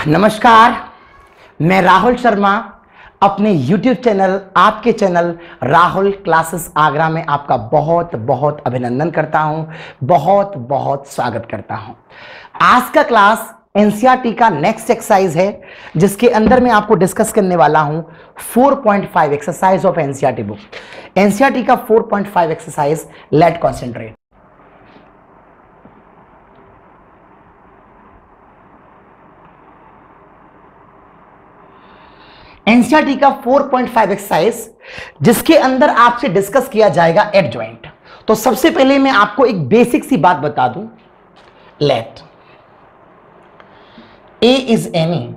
नमस्कार, मैं राहुल शर्मा अपने YouTube चैनल, आपके चैनल राहुल क्लासेस आगरा में आपका बहुत बहुत अभिनंदन करता हूं, बहुत बहुत स्वागत करता हूं। आज का क्लास एनसीईआरटी का नेक्स्ट एक्सरसाइज है, जिसके अंदर मैं आपको डिस्कस करने वाला हूं 4.5 exercise of NCERT book. NCERT का 4.5 एक्सरसाइज, लेट कॉन्सेंट्रेट। एनसीईआरटी का 4.5 एक्सरसाइज, जिसके अंदर आपसे डिस्कस किया जाएगा एडजॉइंट। तो सबसे पहले मैं आपको एक बेसिक सी बात बता दूं। Let A is any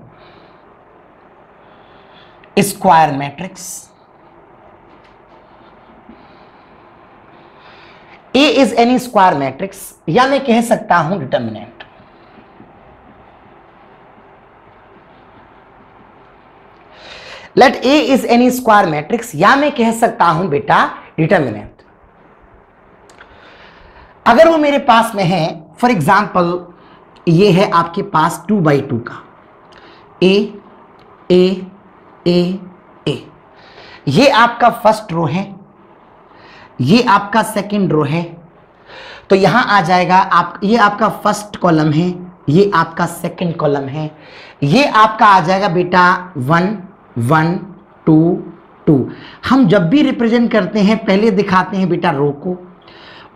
square matrix, A is any square matrix, या मैं कह सकता हूं determinant. Let A is any square matrix, या मैं कह सकता हूं बेटा डिटर्मिनेंट। अगर वो मेरे पास में है, फॉर एग्जाम्पल ये है आपके पास 2/2 का ए ए ए ए, ये आपका फर्स्ट रो है, ये आपका सेकंड रो है। तो यहां आ जाएगा आप, ये आपका फर्स्ट कॉलम है, ये आपका सेकंड कॉलम है, ये आपका आ जाएगा बेटा 1 1 2 2। हम जब भी रिप्रेजेंट करते हैं पहले दिखाते हैं बेटा रो को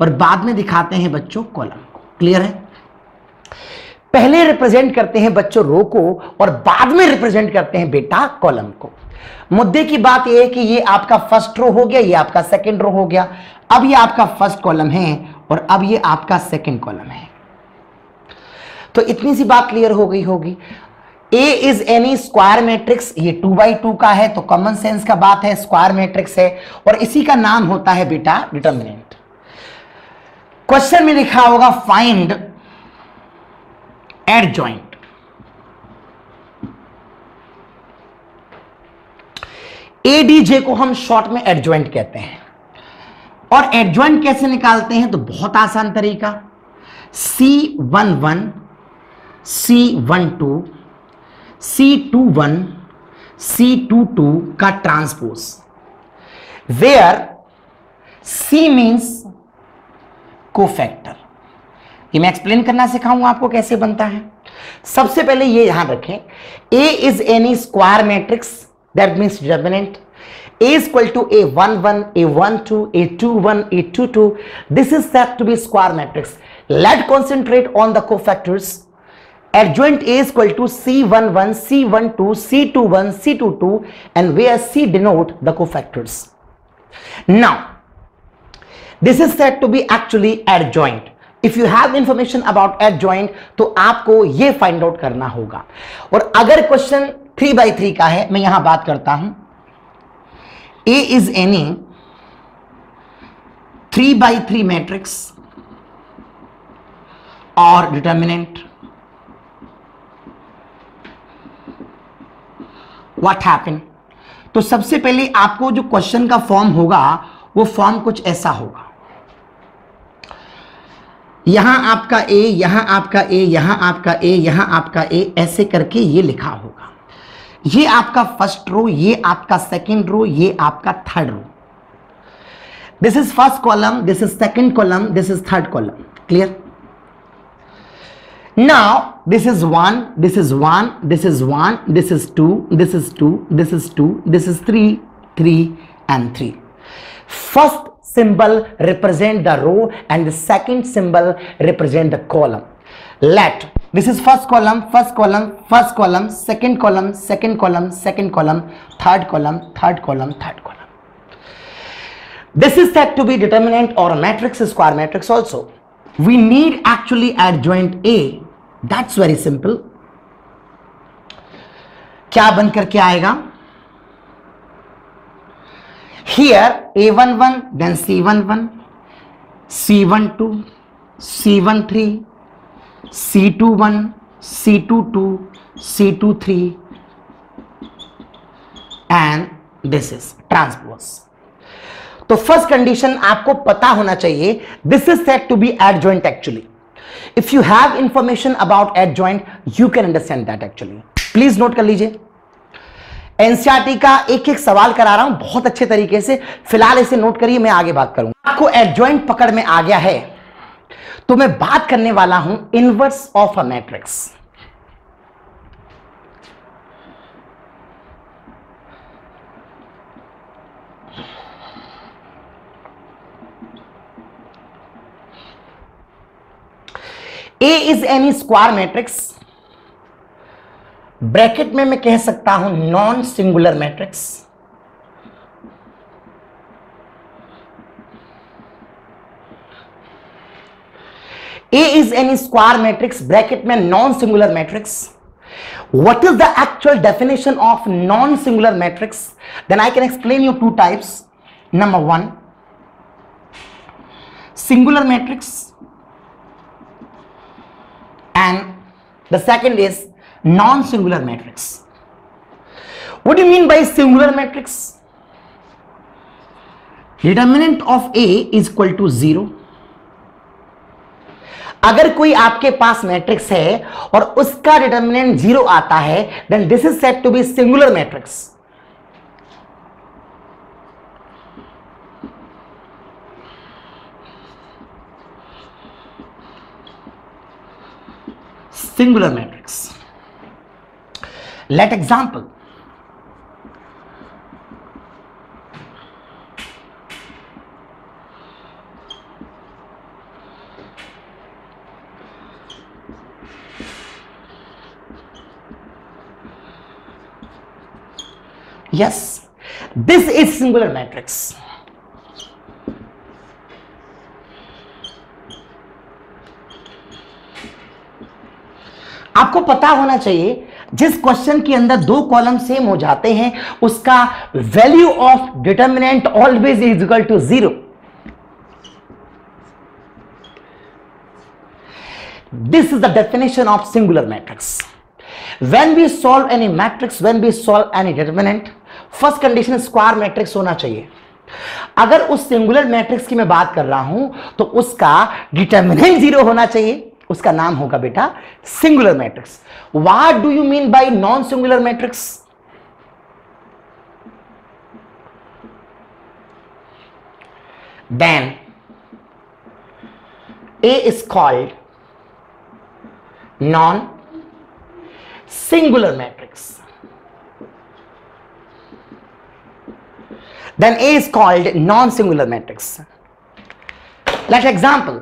और बाद में दिखाते हैं बच्चों कॉलम को। क्लियर है? पहले रिप्रेजेंट करते हैं बच्चों रो को और बाद में रिप्रेजेंट करते हैं बेटा कॉलम को। मुद्दे की बात यह है कि ये आपका फर्स्ट रो हो गया, ये आपका सेकंड रो हो गया, अब ये आपका फर्स्ट कॉलम है और अब ये आपका सेकंड कॉलम है। तो इतनी सी बात क्लियर हो गई होगी। ए इज एनी स्क्वायर मैट्रिक्स, ये 2/2 का है, तो कॉमन सेंस का बात है, स्क्वायर मैट्रिक्स है और इसी का नाम होता है बेटा डिटर्मिनेंट। क्वेश्चन में लिखा होगा फाइंड एडजॉइंट। एडीजे को हम शॉर्ट में एडजॉइंट कहते हैं। और एडजॉइंट कैसे निकालते हैं? तो बहुत आसान तरीका, C11 C12 C21 C22 का transpose, where C means cofactor. ये मैं एक्सप्लेन करना सिखाऊंगा आपको कैसे बनता है। सबसे पहले ये ध्यान रखें, A is any square matrix, that means determinant. A is equal to A11, A12, A21, A22. This is said to be square matrix. Let's concentrate on the cofactors. Adjoint A is equal to C11, C12, C21, C22, and where C denote the cofactors. Now, this is said to be actually adjoint. If you have information about adjoint, तो आपको ये find out करना होगा। और अगर question 3/3 का है, मैं यहां बात करता हूं, A is any 3/3 मैट्रिक्स और डिटर्मिनेंट, व्हाट हैपन। तो सबसे पहले आपको जो क्वेश्चन का फॉर्म होगा वो फॉर्म कुछ ऐसा होगा। यहां आपका ए, यहां आपका ए, यहां आपका ए, यहां आपका ए, ऐसे करके ये लिखा होगा। ये आपका फर्स्ट रो, ये आपका सेकंड रो, ये आपका third row. This is first column, this is second column, this is third column. Clear? Now this is 1, this is 1, this is 1, this is 2, this is 2, this is 2, this is 3 3 and 3. First symbol represent the row and the second symbol represent the column. Let this is first column, first column, first column, second column, second column, second column, third column, third column, third column. This is said to be determinant or a matrix, square matrix also. We need actually adjoint A. That's very simple. क्या बन करके आएगा? Here A11, then C11, C12, C13, C21, C22, C23, and this is transpose. तो first condition आपको पता होना चाहिए, this is said to be adjoint actually. If you have information about adjoint, you can understand that actually. Please note कर लीजिए, NCERT का एक एक सवाल करा रहा हूं बहुत अच्छे तरीके से, फिलहाल इसे नोट करिए, मैं आगे बात करूंगा। आपको एडजॉइंट पकड़ में आ गया है तो मैं बात करने वाला हूं inverse of a matrix. A is any square matrix, bracket में मैं कह सकता हूं non singular matrix. A is any square matrix, bracket में non singular matrix. What is the actual definition of non-singular matrix? Then I can explain you two types. Number one, singular matrix, and the second is non-singular matrix. What do you mean by singular matrix? Determinant of A is equal to 0. अगर कोई आपके पास matrix है और उसका determinant 0 आता है, then this is said to be singular matrix. Singular matrix. Let example, yes, this is singular matrix. आपको पता होना चाहिए जिस क्वेश्चन के अंदर दो कॉलम सेम हो जाते हैं उसका value of determinant always is equal to 0। This is the definition of singular matrix. When we solve any matrix, when we solve any determinant, first condition square matrix होना चाहिए। अगर उस सिंगुलर मैट्रिक्स की मैं बात कर रहा हूं तो उसका डिटरमिनेंट 0 होना चाहिए, उसका नाम होगा बेटा singular matrix. What do you mean by non singular matrix? Then A is called non singular matrix. Then A is called non-singular matrix. Like example,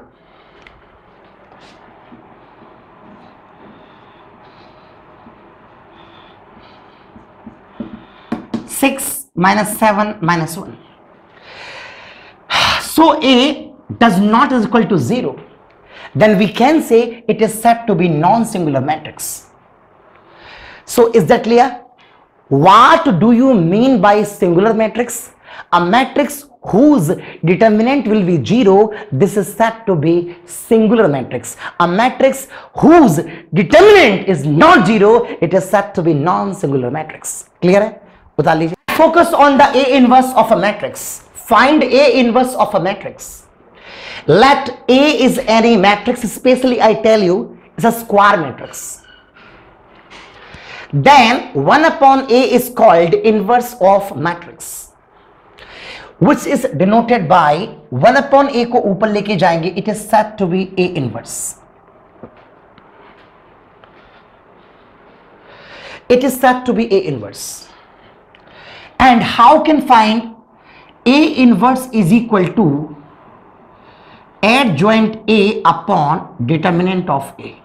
6 minus 7 minus 1. So A does not is equal to 0. Then we can say it is said to be non-singular matrix. So is that clear? What do you mean by singular matrix? A matrix whose determinant will be 0, this is said to be singular matrix. A matrix whose determinant is not 0, it is said to be non-singular matrix. Clear है? बता लीजिए. Focus on the A inverse of a matrix. Find A inverse of a matrix. Let A is any matrix, especially I tell you, is a square matrix. Then 1 upon A is called inverse of matrix, which is denoted by 1 upon A को ऊपर लेके जाएंगे, it is said to be A inverse. It is said to be A inverse. And how can find A inverse is equal to adjoint A upon determinant of A.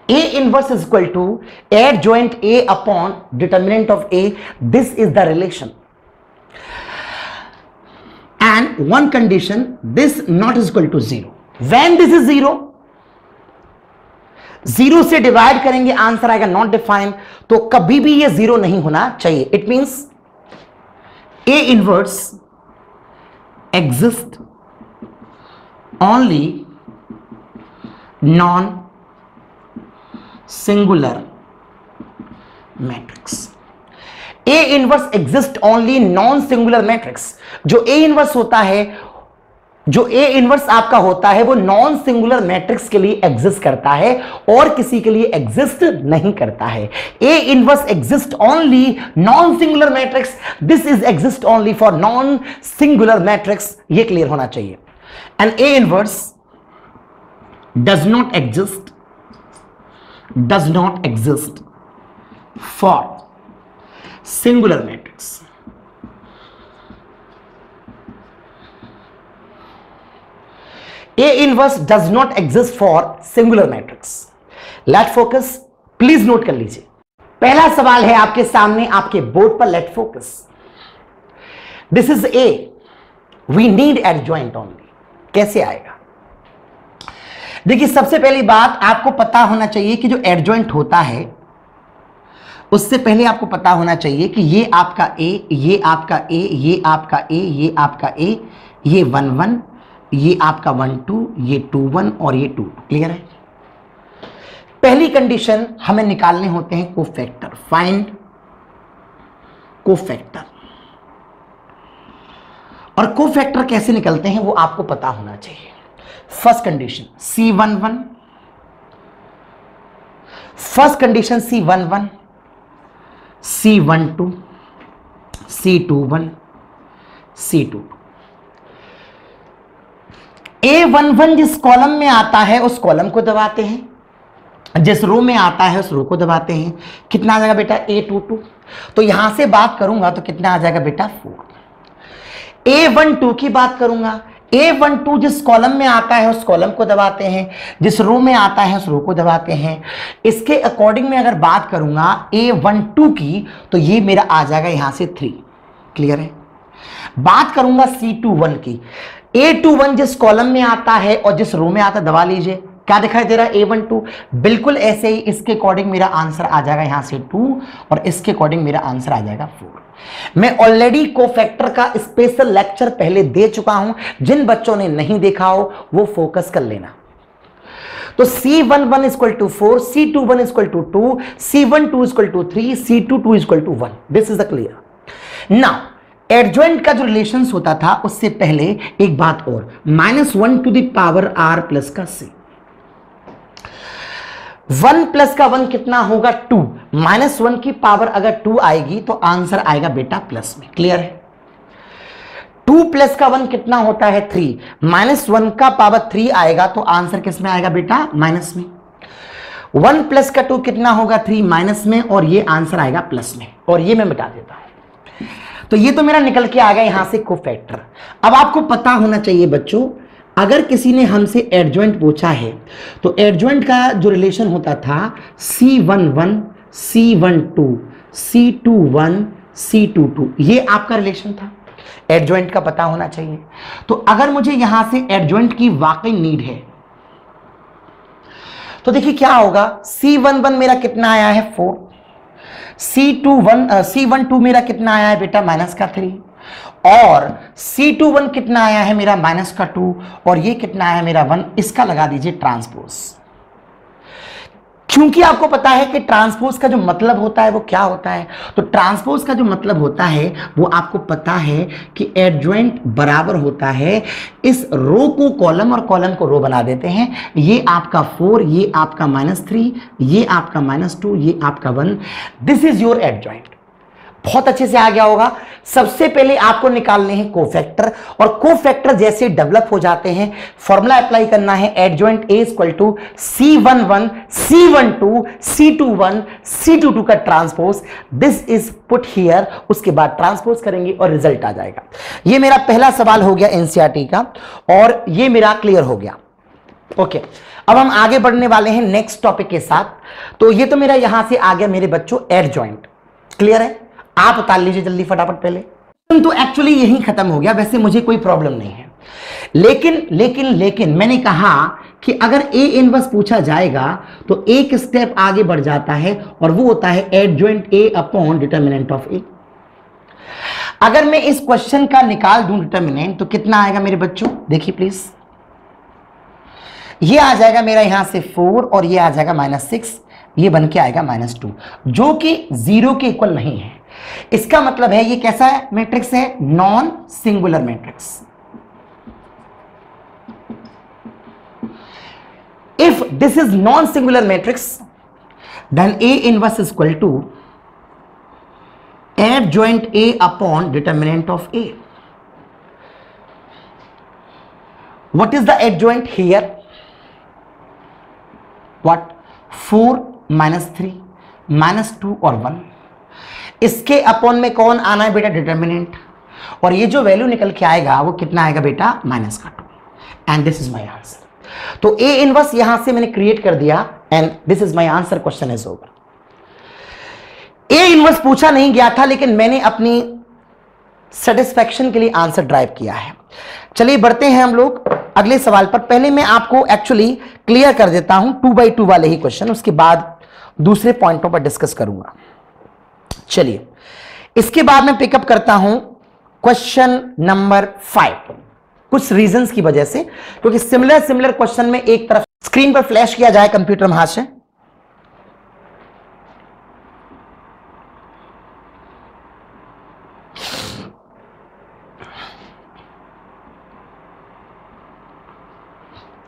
A inverse is equal to adjoint A upon determinant of A. This is the relation. And one condition, this not is equal to 0. When this is 0, 0 से divide करेंगे answer आएगा not define, तो कभी भी ये 0 नहीं होना चाहिए. It means A inverse exists only non singular matrix. A inverse exist only non singular matrix. जो A inverse होता है जो ए इनवर्स आपका होता है वो नॉन सिंगुलर मैट्रिक्स के लिए एग्जिस्ट करता है और किसी के लिए एग्जिस्ट नहीं करता है। A inverse exist only non singular matrix, this is exist only for non singular matrix, ये क्लियर होना चाहिए। And A inverse does not exist for singular matrix. A inverse does not exist for singular matrix. Let focus, please note कर लीजिए। पहला सवाल है आपके सामने आपके बोर्ड पर, let focus. This is A, we need adjoint only. कैसे आएगा? देखिए, सबसे पहली बात आपको पता होना चाहिए कि जो एडजॉइंट होता है उससे पहले आपको पता होना चाहिए कि ये आपका A, ये आपका A, ये आपका A, ये आपका A, ये 1 1, ये आपका 1 2, ये 2 1 और ये 2 2। क्लियर है? पहली कंडीशन हमें निकालने होते हैं कोफैक्टर। Find cofactor. और कोफैक्टर कैसे निकलते हैं वो आपको पता होना चाहिए। First condition C11, first condition C11, C12, C21, C22। A11 जिस कॉलम में आता है उस कॉलम को दबाते हैं, जिस रो में आता है उस रो को दबाते हैं। कितना आ जाएगा बेटा? A22। तो यहां से बात करूंगा तो कितना आ जाएगा बेटा? 4। A12 की बात करूंगा, A12 जिस कॉलम में आता है उस कॉलम को दबाते हैं, जिस रो में आता है उस रो को दबाते हैं। इसके अकॉर्डिंग में अगर बात करूंगा A12 की तो ये मेरा आ जाएगा यहां से 3। क्लियर है? बात करूंगा C21 की, A21 जिस कॉलम में आता है और जिस रो में आता है, दबा लीजिए। क्या दिखाई दे रहा है? A12। बिल्कुल ऐसे ही इसके अकॉर्डिंग मेरा आंसर आ जाएगा यहां से 2 और इसके अकॉर्डिंग मेरा आंसर आ जाएगा 4। मैं ऑलरेडी कोफैक्टर का स्पेशल लेक्चर पहले दे चुका हूं, जिन बच्चों ने नहीं देखा हो वो फोकस कर लेना। तो C11 = 4, C21 = 2, C12 = 3, C22 = 1। This is the clear. Now adjoint का जो रिलेशंस होता था उससे पहले एक बात और, -1 to the power r plus का c। 1 प्लस का 1 कितना होगा? 2। -1 की पावर अगर 2 आएगी तो आंसर आएगा बेटा प्लस में। क्लियर है? 2 प्लस का 1 कितना होता है? 3। -1 का पावर 3 आएगा तो आंसर किस में आएगा बेटा? माइनस में। 1 प्लस का 2 कितना होगा? 3 माइनस में, और ये आंसर आएगा प्लस में, और ये मैं मिटा देता हूं। तो ये तो मेरा निकल के आ गया यहां से कोफैक्टर। अब आपको पता होना चाहिए बच्चों, अगर किसी ने हमसे एडजॉइंट पूछा है तो एडजॉइंट का जो रिलेशन होता था C11, C12, C21, C22, ये आपका रिलेशन था। एडजॉइंट का पता होना चाहिए। तो अगर मुझे यहां से एडजॉइंट की वाकई नीड है तो देखिए क्या होगा। C11 मेरा कितना आया है? 4। C12 मेरा कितना आया है बेटा? -3। और C21 कितना आया है मेरा? -2। और ये कितना आया मेरा? 1। इसका लगा दीजिए ट्रांसपोज। क्योंकि आपको पता है कि ट्रांसपोज का जो मतलब होता है वो क्या होता है। तो ट्रांसपोज का जो मतलब होता है वो आपको पता है कि एडजॉइंट बराबर होता है, इस रो को कॉलम और कॉलम को रो बना देते हैं। ये आपका 4, ये आपका -3, ये आपका -2, ये आपका 1। This is your adjoint. बहुत अच्छे से आ गया होगा। सबसे पहले आपको निकालने हैं कोफैक्टर, और कोफैक्टर जैसे डेवलप हो जाते हैं फॉर्मूला अप्लाई करना है। Adjoint A = C11, C12, C21, C22 का transpose. This is put here. उसके बाद ट्रांसपोज करेंगे और रिजल्ट आ जाएगा। ये मेरा पहला सवाल हो गया एनसीईआरटी का, और ये मेरा क्लियर हो गया। ओके, अब हम आगे बढ़ने वाले हैं नेक्स्ट टॉपिक के साथ। तो ये तो मेरा यहां से आ गया मेरे बच्चों एडजॉइंट। क्लियर है? आप उतार लीजिए जल्दी फटाफट पहले। तो एक्चुअली यही खत्म हो गया, वैसे मुझे कोई प्रॉब्लम नहीं है। लेकिन मैंने कहा कि अगर A इनवर्स पूछा जाएगा तो एक स्टेप आगे बढ़ जाता है, और वो होता है adjoint A upon determinant of A। अगर मैं इस क्वेश्चन का निकाल दूं डिटर्मिनेंट तो कितना आएगा मेरे बच्चों? देखिए प्लीज, ये आ जाएगा मेरा यहां से 4 और ये आ जाएगा -6, ये बन के आएगा -2, जो कि 0 के इक्वल नहीं है। इसका मतलब है ये कैसा है मैट्रिक्स है? Non singular matrix. If this is non-singular matrix, then A inverse is equal to adjoint A upon determinant of A. What is the adjoint here? What? 4 minus 3 minus 2 और 1. इसके अपॉन में कौन आना है बेटा? डिटर्मिनेंट. और ये जो वैल्यू निकल के आएगा वो कितना आएगा बेटा? माइनस का 2. And this is my answer. तो ए इनवर्स यहां से मैंने क्रिएट कर दिया and this is my answer. Question is over. A inverse पूछा नहीं गया था, लेकिन मैंने अपनी सेटिस्फैक्शन के लिए आंसर ड्राइव किया है. चलिए बढ़ते हैं हम लोग अगले सवाल पर. पहले मैं आपको एक्चुअली क्लियर कर देता हूं 2x2 वाले ही क्वेश्चन, उसके बाद दूसरे पॉइंटों पर डिस्कस करूंगा. चलिए इसके बाद मैं पिकअप करता हूं क्वेश्चन नंबर 5, कुछ रीजंस की वजह से, क्योंकि सिमिलर क्वेश्चन में एक तरफ स्क्रीन पर फ्लैश किया जाए कंप्यूटर में हाथ से.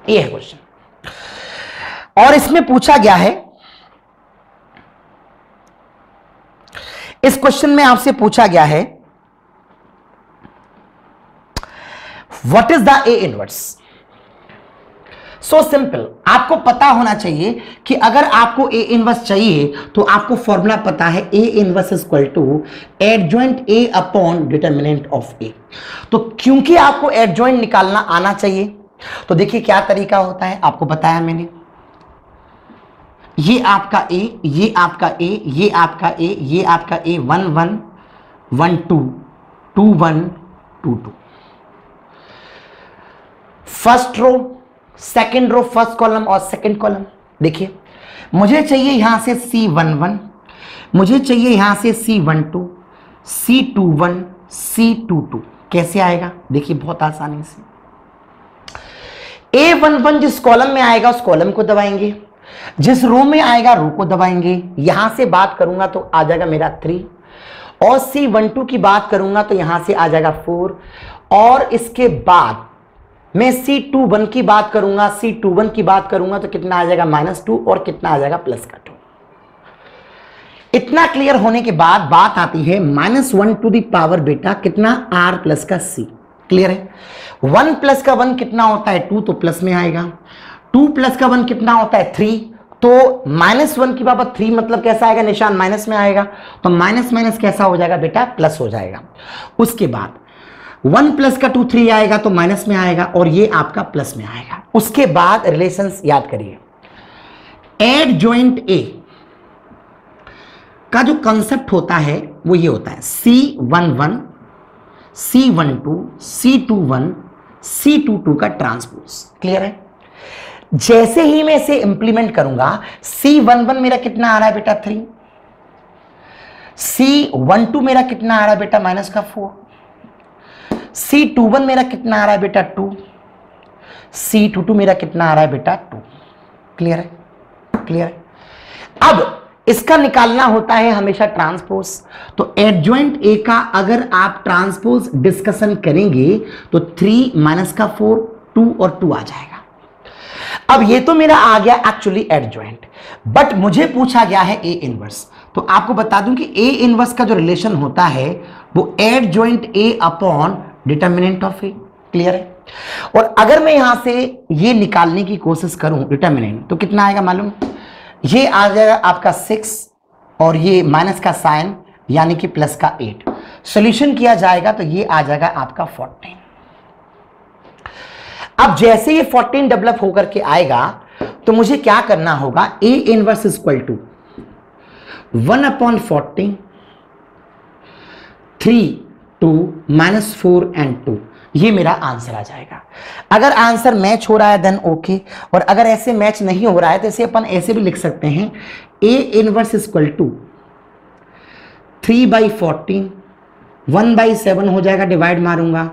ये है क्वेश्चन और इसमें पूछा गया है, इस क्वेश्चन में आपसे पूछा गया है what is the A inverse. So simple. आपको पता होना चाहिए कि अगर आपको ए इनवर्स चाहिए तो आपको फॉर्मूला पता है A inverse is equal to adjoint A upon determinant of A. तो क्योंकि आपको एडजॉइंट निकालना आना चाहिए, तो देखिए क्या तरीका होता है, आपको बताया मैंने. ये आपका ए, ये आपका ए, ये आपका ए, ये आपका A. 1 1 1 2 2 1 2 2. First row, second row, first column और सेकंड कॉलम. देखिए मुझे चाहिए यहां से C11, मुझे चाहिए यहां से C12, C21, C22. कैसे आएगा? देखिए बहुत आसानी से. A11 जिस कॉलम में आएगा उस कॉलम को दबाएंगे, जिस रो में आएगा रो को दबाएंगे. यहां से बात करूंगा तो आ जाएगा मेरा 3, और C12 की बात करूंगा तो यहां से आ जाएगा 4, और इसके बाद मैं C21 की बात करूंगा, C21 की बात करूंगा तो कितना आ जाएगा? -2, और कितना आ जाएगा? +2. इतना क्लियर होने के बाद बात आती है -1 टू द पावर बेटा कितना? R प्लस का C. क्लियर है? 1 प्लस का 1 कितना होता है? 2, तो प्लस में आएगा. 2 प्लस का 1 कितना होता है? 3, तो -1 की पावर 3 मतलब कैसा आएगा? निशान माइनस में आएगा. तो माइनस माइनस कैसा हो जाएगा बेटा? प्लस हो जाएगा. उसके बाद 1 प्लस का 2 3 आएगा तो माइनस में आएगा, और ये आपका प्लस में आएगा. उसके बाद रिलेशंस याद करिए. एडजॉइंट ए का जो कंसेप्ट होता है वो ये होता है C11 C12 C21 C22 का ट्रांसपोज. क्लियर है? जैसे ही मैं इसे इंप्लीमेंट करूंगा, C11 मेरा कितना आ रहा है बेटा? 3. C12 मेरा कितना आ रहा है बेटा? -4. C21 मेरा कितना आ रहा है बेटा? 2. C22 मेरा कितना आ रहा है बेटा? 2. क्लियर है? क्लियर है? अब इसका निकालना होता है हमेशा ट्रांसपोज. तो एडजॉइंट ए का अगर आप ट्रांसपोज डिस्कशन करेंगे तो 3 -4 2 और 2 आ जाएगा. अब ये तो मेरा आ गया एक्चुअली एडजॉइंट, बट मुझे पूछा गया है ए इनवर्स. तो आपको बता दूं कि ए इनवर्स का जो रिलेशन होता है वो adjoint A upon determinant of A. Clear है? और अगर मैं यहां से ये निकालने की कोशिश करूं डिटर्मिनेंट, तो कितना आएगा मालूम? ये आ जाएगा आपका 6 और ये माइनस का साइन यानी कि प्लस का 8. सॉल्यूशन किया जाएगा तो ये आ जाएगा आपका 14. अब जैसे ये 14 डेवलप होकर के आएगा तो मुझे क्या करना होगा? A inverse is equal to 1/14 3 2 -4 and 2. ये मेरा आंसर आ जाएगा. अगर आंसर मैच हो रहा है देन ओके, और अगर ऐसे मैच नहीं हो रहा है तो इसे अपन ऐसे भी लिख सकते हैं. A inverse is equal to 3/14 1/7 हो जाएगा, डिवाइड मारूंगा,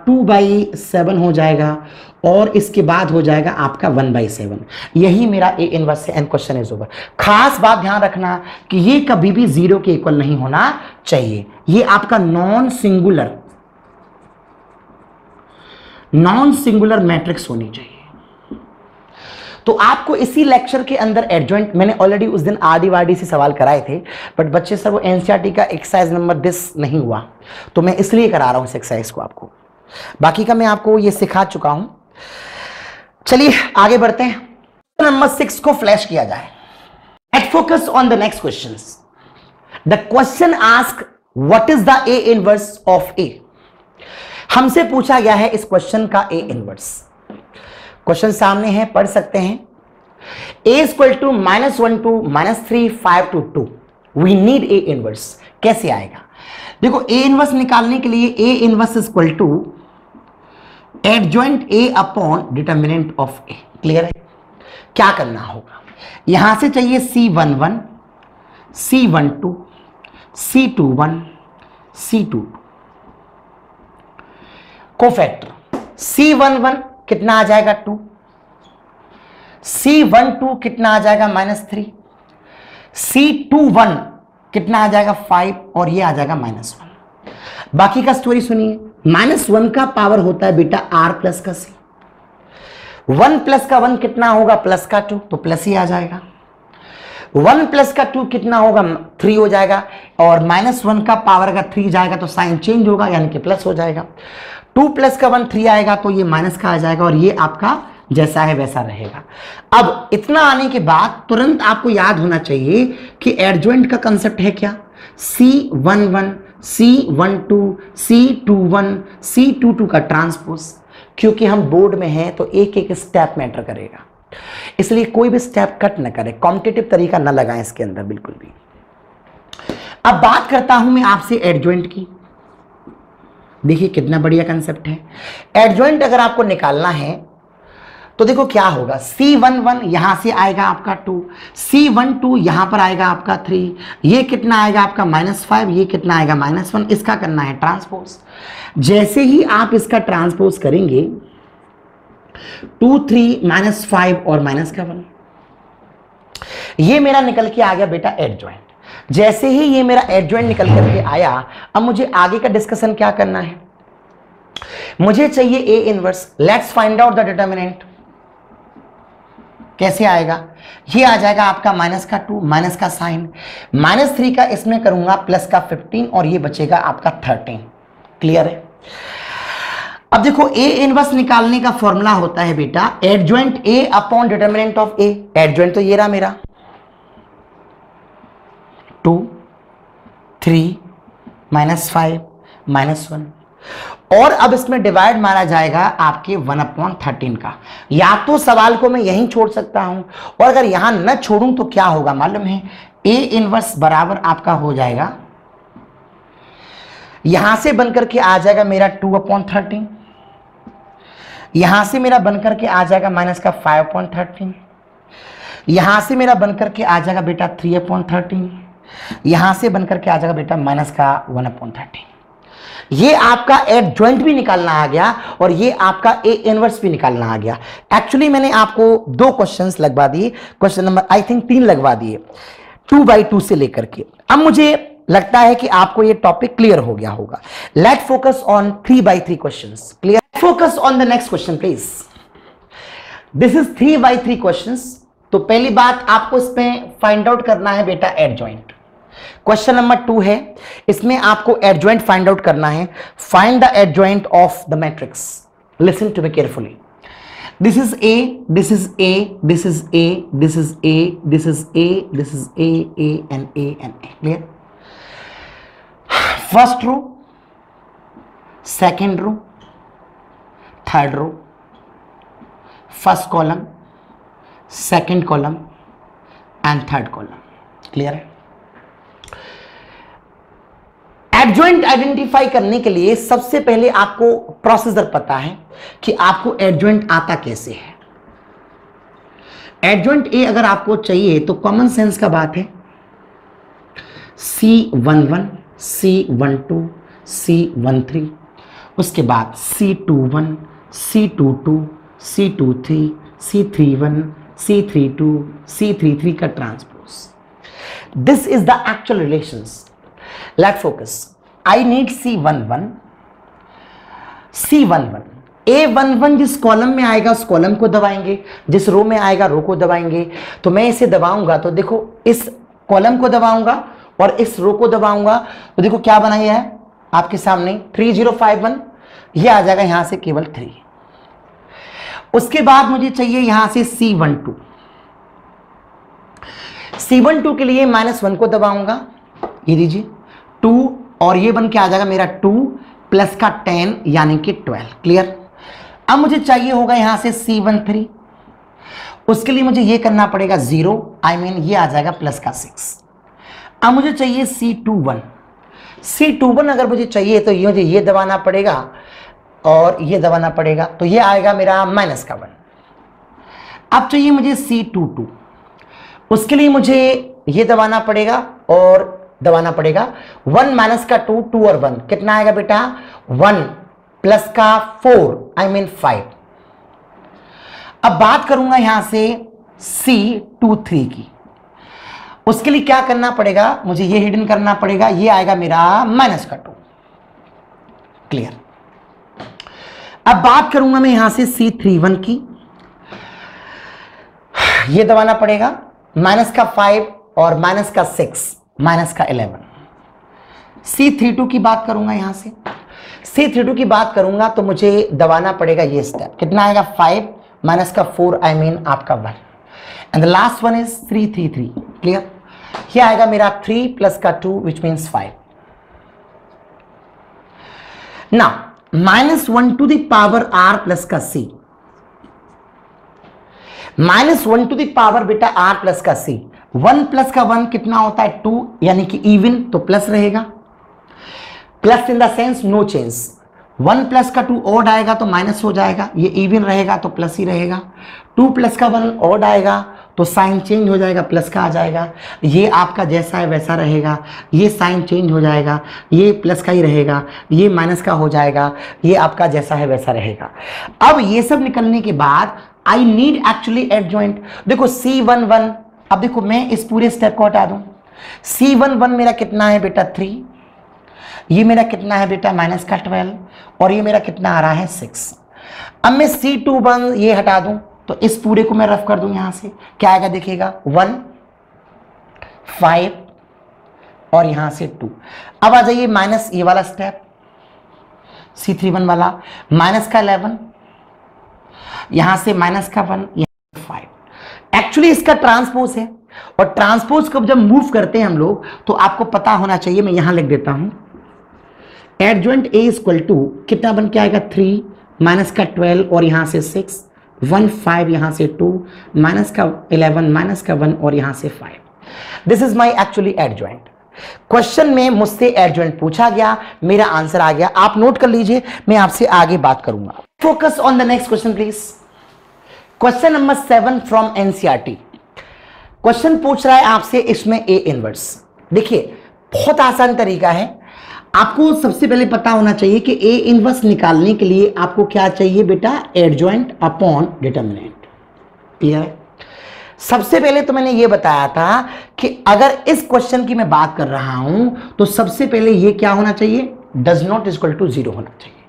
2/7 हो जाएगा, और इसके बाद हो जाएगा आपका 1/7. यही मेरा ए इनवर्स है एंड क्वेश्चन इज ओवर. खास बात ध्यान रखना कि ये कभी भी 0 के इक्वल नहीं होना चाहिए. ये आपका नॉन सिंगुलर मैट्रिक्स होनी चाहिए. तो आपको इसी लेक्चर के अंदर एडजॉइंट, मैंने ऑलरेडी उस दिन आरडी से सवाल कराए थे, बट बच्चे सर वो एनसीईआरटी का एक्सरसाइज नंबर 10 नहीं हुआ, तो मैं इसलिए करा रहा हूं इस एक्सरसाइज को आपको। बाकी का मैं आपको ये सिखा चुका हूं। चलिए आगे बढ़ते हैं। नंबर 6 को फ्लैश किया जाए। Let's focus on the next questions. The question asked what is the A inverse of A. हमसे पूछा गया है इस क्वेश्चन का ए इनवर्स। क्वेश्चन सामने है, पढ़ सकते हैं। a equal to -1 to -3 5 to 2। We need A inverse. कैसे आएगा? देखो ए इनवर्स निकालने के लिए A inverse equal to adjoint A upon determinant of A. Clear है? क्या करना होगा? यहां से चाहिए C11 C12 C21 C22 cofactor. C11 कितना आ जाएगा 2, C12 कितना आ जाएगा -3, C21 कितना आ जाएगा 5 और ये आ जाएगा -1। बाकी का स्टोरी सुनिए। -1 का पावर होता है बेटा R प्लस का C। 1 प्लस का 1 कितना होगा प्लस का 2, तो प्लस ही आ जाएगा। 1 प्लस का 2 कितना होगा 3 हो जाएगा, और -1 का पावर अगर 3 जाएगा तो साइन चेंज होगा यानी कि प्लस हो जाएगा। 2 प्लस का 1 3 आएगा तो ये माइनस का आ जाएगा, और ये आपका जैसा है वैसा रहेगा। अब इतना आने के बाद तुरंत आपको याद होना चाहिए कि एडजॉइंट का कंसेप्ट है क्या? C11 C12 C21 C22 का ट्रांसपोज। क्योंकि हम बोर्ड में हैं तो एक एक स्टेप मैटर करेगा, इसलिए कोई भी स्टेप कट ना करें, कॉम्पिटिटिव तरीका ना लगाएं इसके अंदर बिल्कुल भी। अब बात करता हूं मैं आपसे एडजॉइंट की। देखिए कितना बढ़िया कंसेप्ट है। एडजॉइंट अगर आपको निकालना है तो देखो क्या होगा। C11 यहां से आएगा आपका 2, C12 यहां पर आएगा आपका 3, ये कितना आएगा आपका -5, ये कितना आएगा -1। इसका करना है ट्रांसपोज। जैसे ही आप इसका ट्रांसपोज करेंगे 2 3 -5 और -1, ये मेरा निकल के आ गया बेटा एडजॉइंट। जैसे ही ये मेरा एडजॉइंट निकल करके आया, अब मुझे आगे का डिस्कशन क्या करना है? मुझे चाहिए A inverse. Let's find out the determinant. कैसे आएगा? ये आ जाएगा आपका -2 माइनस का साइन, -3 का इसमें करूंगा प्लस का 15 और ये बचेगा आपका 13। क्लियर है? अब देखो ए इनवर्स निकालने का फॉर्मूला होता है बेटा adjoint A upon determinant of A. Adjoint तो ये रहा मेरा 2 3 -5 -1, और अब इसमें डिवाइड मारा जाएगा आपके 1/13 का। या तो सवाल को मैं यहीं छोड़ सकता हूं, और अगर यहां न छोड़ूं तो क्या होगा मालूम है? ए इनवर्स बराबर आपका हो जाएगा, यहां से बनकर के आ जाएगा मेरा 2/13, यहां से मेरा बनकर के आ जाएगा माइनस का 5/13, यहां से मेरा बनकर के आ जाएगा बेटा 3/13, यहां से बनकर के आ जाएगा बेटा माइनस का 1/13। ये आपका एडजॉइंट भी निकालना आ गया और ये आपका ए इनवर्स भी निकालना आ गया। एक्चुअली मैंने आपको 2 क्वेश्चंस लगवा दिए, क्वेश्चन नंबर आई थिंक 3 लगवा दिए 2x2 से लेकर के। अब मुझे लगता है कि आपको ये टॉपिक क्लियर हो गया होगा। Let focus on 3x3 questions. Clear? Focus on the next question please. This is 3x3 questions. तो पहली बात आपको इसमें फाइंड आउट करना है बेटा एडजॉइंट। क्वेश्चन नंबर 2 है, इसमें आपको एडजॉइंट फाइंड आउट करना है। Find the adjoint of the matrix. Listen to me carefully. This is A, this is A, this is A, this is A, this is A, this is A and A and A. Clear? First row, second row, third row, first column, second column and third column. Clear है? Adjoint identify करने के लिए सबसे पहले आपको procedure पता है कि आपको एडजॉइंट आता कैसे है। एडजॉइंट ए अगर आपको चाहिए तो कॉमन सेंस का बात है C11 C12 C13, उसके बाद C21 C22 C23 C31 C32 C33 का transpose. This is the actual relations. Let's focus. I need C11, A11 जिस कॉलम में आएगा उस कॉलम को दबाएंगे, जिस रो में आएगा रो को दबाएंगे। तो मैं इसे दबाऊंगा तो देखो इस कॉलम को दबाऊंगा और इस रो को दबाऊंगा तो देखो क्या बनाया है आपके सामने 3051, ये आ जाएगा यहां से केवल 3। उसके बाद मुझे चाहिए यहां से C12। C12 के लिए -1 को दबाऊंगा, ये दीजिए 2 और ये बन के आ जाएगा मेरा 2 प्लस का 10 यानी कि 12। क्लियर। अब मुझे चाहिए होगा यहां से C13, उसके लिए मुझे ये करना पड़ेगा 0, आई मीन ये आ जाएगा प्लस का 6। अब मुझे चाहिए C21। C21 अगर मुझे चाहिए तो ये मुझे ये दबाना पड़ेगा और ये दबाना पड़ेगा, तो ये आएगा मेरा -1। अब चाहिए मुझे C22, उसके लिए मुझे ये दबाना पड़ेगा और दबाना पड़ेगा 1 - का 2, 2 और 1 कितना आएगा बेटा 1 प्लस का 4 आई मीन 5। अब बात करूंगा यहां से C23 की, उसके लिए क्या करना पड़ेगा, मुझे ये हिडन करना पड़ेगा, ये आएगा मेरा -2। क्लियर। अब बात करूंगा मैं यहां से C31 की, ये दबाना पड़ेगा -5 और -6 -11। C32 की बात करूंगा यहां से, C32 की बात करूंगा तो मुझे दबाना पड़ेगा ये स्टेप, कितना आएगा 5 -4 आई मीन आपका 1 and the last one is 333। Clear. ये आएगा मेरा 3 प्लस का 2 which means 5। Now -1 to the power r plus का c, -1 टू द पावर बेटा r प्लस का c, 1 प्लस का 1 कितना होता है 2 यानी कि इवन, तो प्लस रहेगा, plus in the sense no change. 1 plus का 2 ऑड आएगा तो माइनस हो जाएगा, ये इवन रहेगा तो प्लस ही रहेगा। 2 प्लस का 1 ऑड आएगा तो साइन चेंज हो जाएगा, प्लस का आ जाएगा। ये आपका जैसा है वैसा रहेगा, ये साइन चेंज हो जाएगा, ये प्लस का ही रहेगा, ये माइनस का हो जाएगा, ये आपका जैसा है वैसा रहेगा। अब ये सब निकलने के बाद आई नीड एक्चुअली एडजॉइंट। देखो C11, अब देखो मैं इस पूरे स्टेप को हटा दूं। C11 मेरा कितना है बेटा 3, ये मेरा कितना है बेटा -12 और ये मेरा कितना आ रहा है 6। अब मैं C21 ये हटा दूं तो इस पूरे को मैं रफ कर दूं यहां से, क्या आएगा देखिएगा 1 5 और यहां से 2। अब आ जाइए माइनस ये वाला स्टेप C31 वाला, -11 यहां से -1 यहां 5। एक्चुअली इसका ट्रांसपोज है और ट्रांसपोज को जब मूव करते हैं हम लोग तो आपको पता होना चाहिए, मैं यहां लिख देता हूं एडजॉइंट A इक्वल टू कितना बन के आएगा 3 -12 और यहां से 6 1 5 यहां से 2 -11 -1 और यहां से 5। This is my actually adjoint. Question में मुझसे एडजॉइंट पूछा गया, मेरा आंसर आ गया, आप नोट कर लीजिए, मैं आपसे आगे बात करूंगा। Focus on the next question please. Question number 7 from NCERT. Question पूछ रहा है आपसे इसमें A इनवर्स। देखिए बहुत आसान तरीका है, आपको सबसे पहले पता होना चाहिए कि A इनवर्स निकालने के लिए आपको क्या चाहिए बेटा, एडजॉइंट अपॉन डिटर्मिनेंट। क्लियर है। सबसे पहले तो मैंने ये बताया था कि अगर इस क्वेश्चन की मैं बात कर रहा हूं तो सबसे पहले ये क्या होना चाहिए, डज नॉट इक्वल टू 0 होना चाहिए।